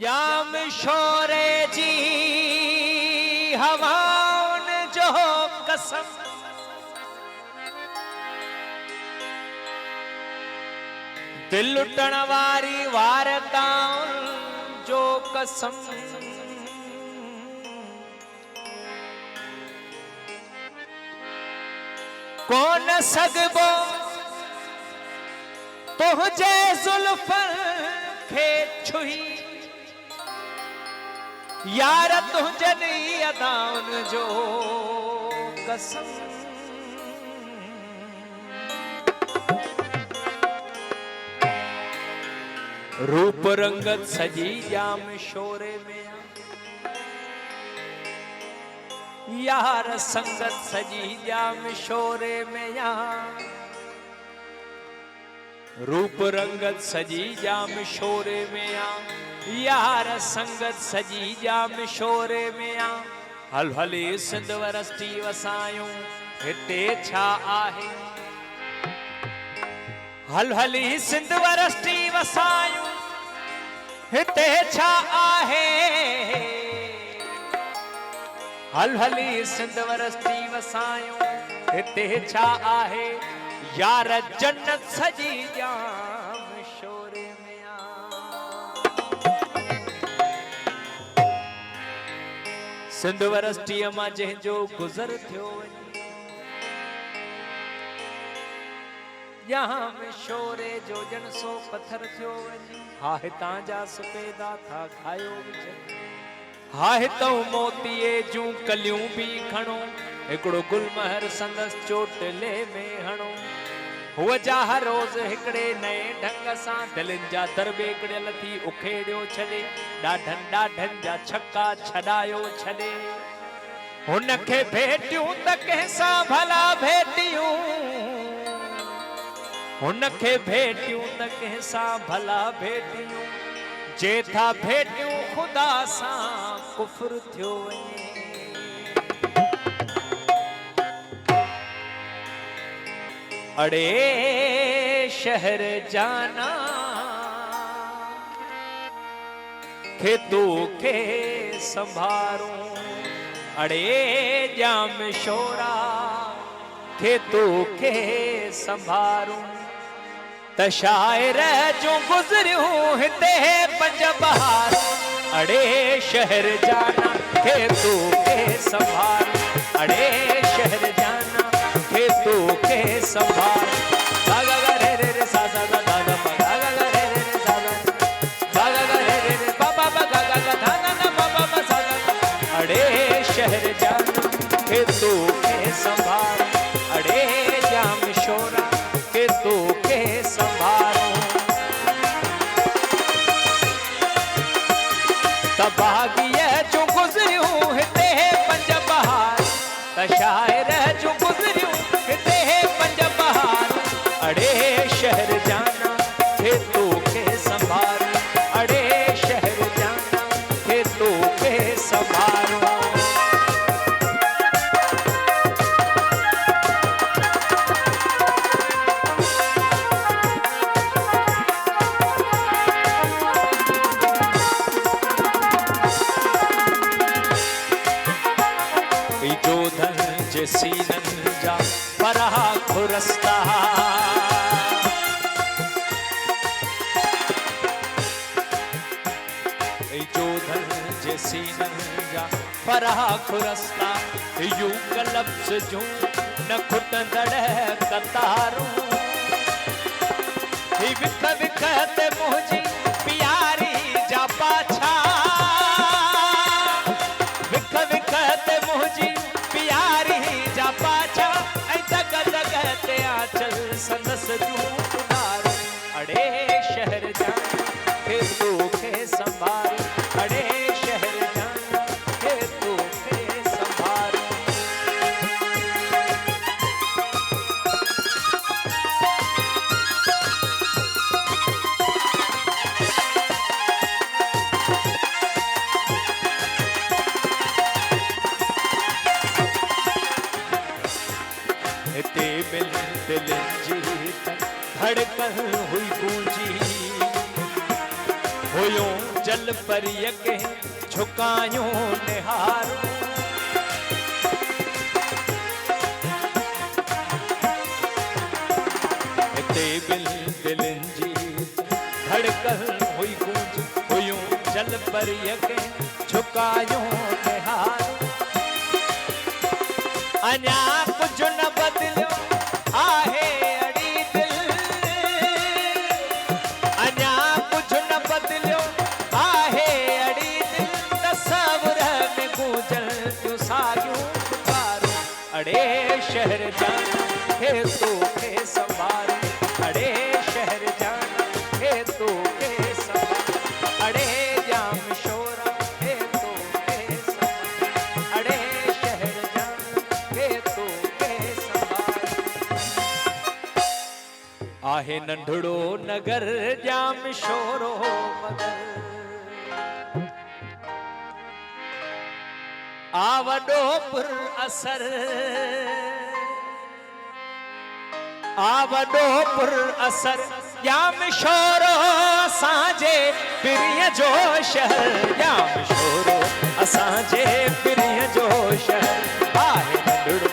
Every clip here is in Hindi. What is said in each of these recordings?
याम शोरे जी हवाउन जो कसम दिल लुटण वारी वारताउन जो कसम कौन सगबो तुझे जुल्फन खे छुई यार तुझनी अदाउन जो कसम रूप रंगत सजी जाम शोरे में यार संगत सजी जाम शोरे में रूप रंगत सजी जाम शोरे में यार संगत सजी जाम शोरे में हल हली सिंध वरस्ती वसायूं हिते छा आहे हल हली सिंध वरस्ती वसायूं हिते छा आहे हल हली सिंध वरस्ती वसायूं हिते छा आहे यार जन्नत सजी जाम शोरे में सिंध वरस्ती मां जंहिंजो गुज़र थियो यहाँ में शोरे जो जन सो पत्थर थियो हा हितां जा सफेदा था खायो हा हितों मोतीअ जूं कलियूं भी खणो हिकड़ो गुलमहर संदस चोटले में हणो हुआ जा हर रोज हिकड़े नए ढंग सां दिलनि जा दरबेकड़ियल थी उखेड़ियो छॾे ॾाढनि ॾाढनि जा छक्का छॾायो छॾे हुन खे भेटियूं त कंहिंसां भला भेटियूं हुन खे भेटियूं त कंहिंसां भला भेटियूं जे था भेटियूं खुदा सां कुफ्र थियो वञे अड़े शहर जाना खे तू के संभारूं अड़े जाम शोरा खे तू के संभारूं त शायर जो गुज़रियूं हिते पंज बहार अड़े शहर जाना खे तू के संभारूं अड़े शहर जाना खे तू के संभार गा गा गा रे रे रे सा सा गा गा गा गा गा गा रे रे रे सा गा गा गा रे रे रे बा बा बा गा गा गा धा ना ना बा बा बा सा गा अड़े शहर जाना खे तू के संभार अड़े जाम शोरा के तू के संभारो तबागिया जो गुज़रियूं हिते पंज बहार त शायर जो गुज़रियूं हिते पंज बहार अड़े शहर जाना खे तू के संभारो अड़े शहर जाना खे तू के संभारो सीनन जा परहा खुरस्ता जो धन जे सीनन जा परहा खुरस्ता यू कलब्स जो न खुटंदड़ कतारूं ही विख विख ते मुंहिंजी प्यारी जा पाछा विख विख ते मुंहिंजी प्यारी जा पाछा ऐं दग दग ते आंचल संदस जूं उडार अड़े शहर जाना खे तू के संभार अड़े शहर जाना खे तू के संभार हिते दिल जी धड़कन हुई गूंजी हुयो जल जल पर यके झुकायूं निहारूं। हिते दिलनि जी धड़कन हुई गूंज हुयूं जल पर यके झुकायूं निहारूं। अञा कुझु न बदिलियो आहे अड़ी दिल, अञा कुझु न बदिलियो आहे अड़ी दिल। तसव्वुर में गूंजल थियूं साॻियूं पुकारूं। अड़े शहर जाना हे तोखे संभारूं। अड़े शहर जाना हे तोखे संभारूं। अड़े जाम शोरा हे तोखे संभारूं। अड़े शहर जाना हे तोखे संभारूं। आहे नंढड़ो नगर जाम शोरो मगर, आ वॾो पुर असर, आ वॾो पुर असर जाम शोरो असांजे पिरीअ जो शहर। जाम शोरो असांजे पिरीअ जो शहर। आहे नंढड़ो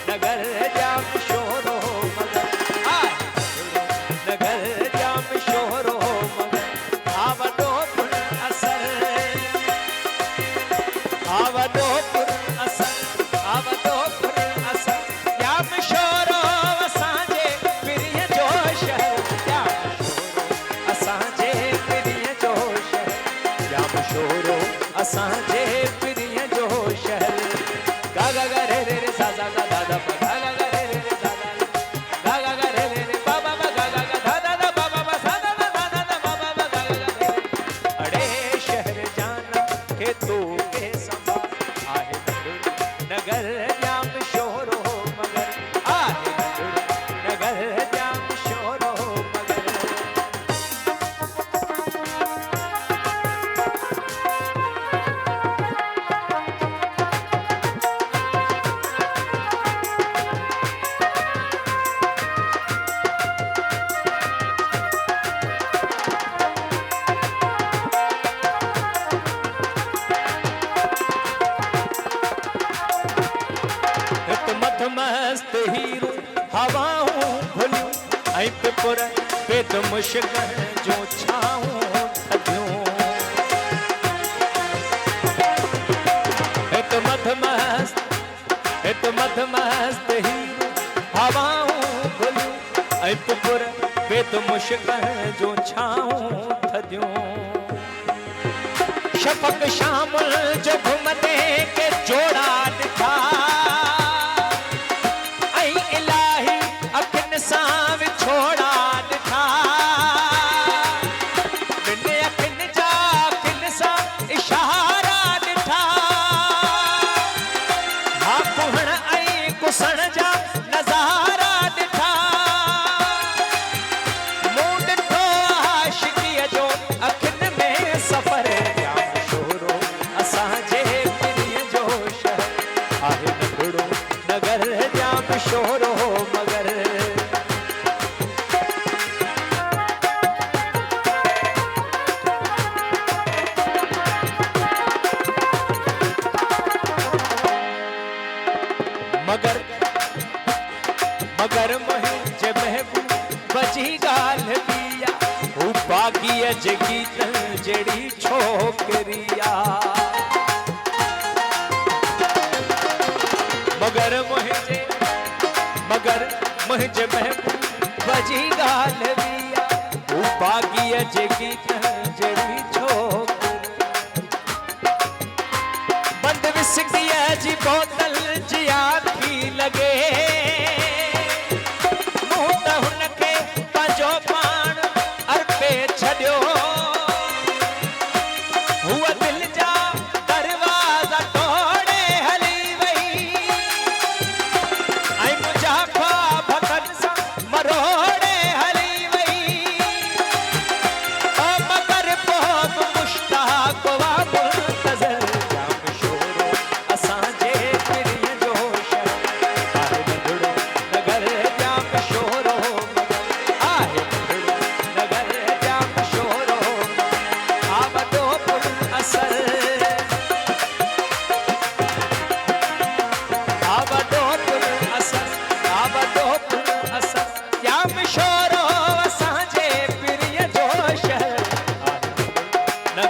नगर जाम शोरो मगर, आहे नंढड़ो नगर जाम शोरो मगर। आ वॾो पुर असर, आ वॾो पुर असर, आ वॾो पुर असर जाम शोरो असांजे पिरीअ जो शहर। जाम शोरो असांजे पिरीअ जो शहर। जाम शोरो असांजे पिरीअ जो शहर। गा गा गा रे रे रे सा सा सा दा दा पा गा गा गा रे रे रे सा गा गा गा रे रे रे बा बा बा गा गा गा धा धा धा बा बा बा सा धा धा धा धा बा बा बा गा गा गा रे। अड़े शहर जाना के तू के संभाल। आहे नगर जाम शोरो मगर, आहे नगर जाम शोरो मगर। हित मथ मस्त हीरो हवाऊं भुलियूं ऐं पिपुर पेट मुश्क जो छाऊं थधियूं। हित मथ मस्त हीरो हवाऊं भुलियूं ऐं पिपुर पेट मुश्क जो छाऊं थधियूं। शफ़क़ शामुल जो घुमंदे के जोड़ा ॾिठा ऐं इलाही अखियुनि सां विछोड़ा ॾिठा। ॿिनि अखियुनि जा अखियुनि सां इशारा ॾिठा। हा कुहण ऐं कुसण जा नज़ारा ॾिठा। मूं ॾिठो आशिक़ीअ जो अखियुनि में सफ़र। जाम शोरो असांजे पिरीअ जो शहर। आहे नंढड़ो नगर जाम शोरो मगर। मगर मगर मुंहिंजे महबूब जी ॻाल्हि ॿी आ। हू बाग़ीअ जे गीतनि जहिड़ी छोकिरिया। मगर मुंहिंजे महबूब जी ॻाल्हि ॿी आ। हू बाग़ीअ जे गीतनि जहिड़ी छोकिरी। बंदि विस्कीअ जी बोतल जी आखी लॻे। मूं त हुनखे पंहिंजो पाण अर्पे छॾियो। हूअ दिलि जा दरवाज़ा तोड़े हली वई ऐं मुंहिंजा ख्वाब हथनि सां मरोड़े हली वई। ओ मगर पोइ बि मुश्ताक़ हुआ मुंतज़र। जाम शोरो असांजे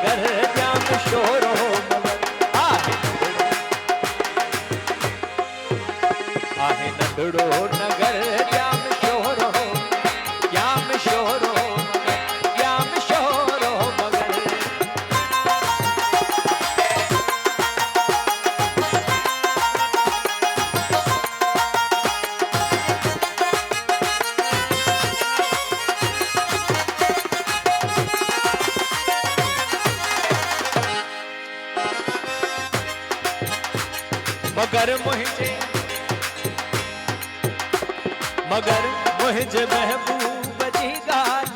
नगर जाम शोरो मगर आहे नंढड़ो नगर जाम शोरो मगर मगर मुझे महबूब जी गाल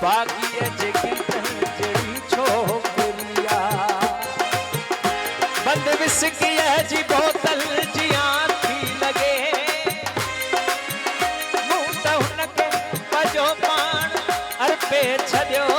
भागी जेकी जड़ी छोकरिया बंद विस्की जी बोतल जी आंखी लगे मुंह त हुनखे पजो पाण अर्पे छॾियो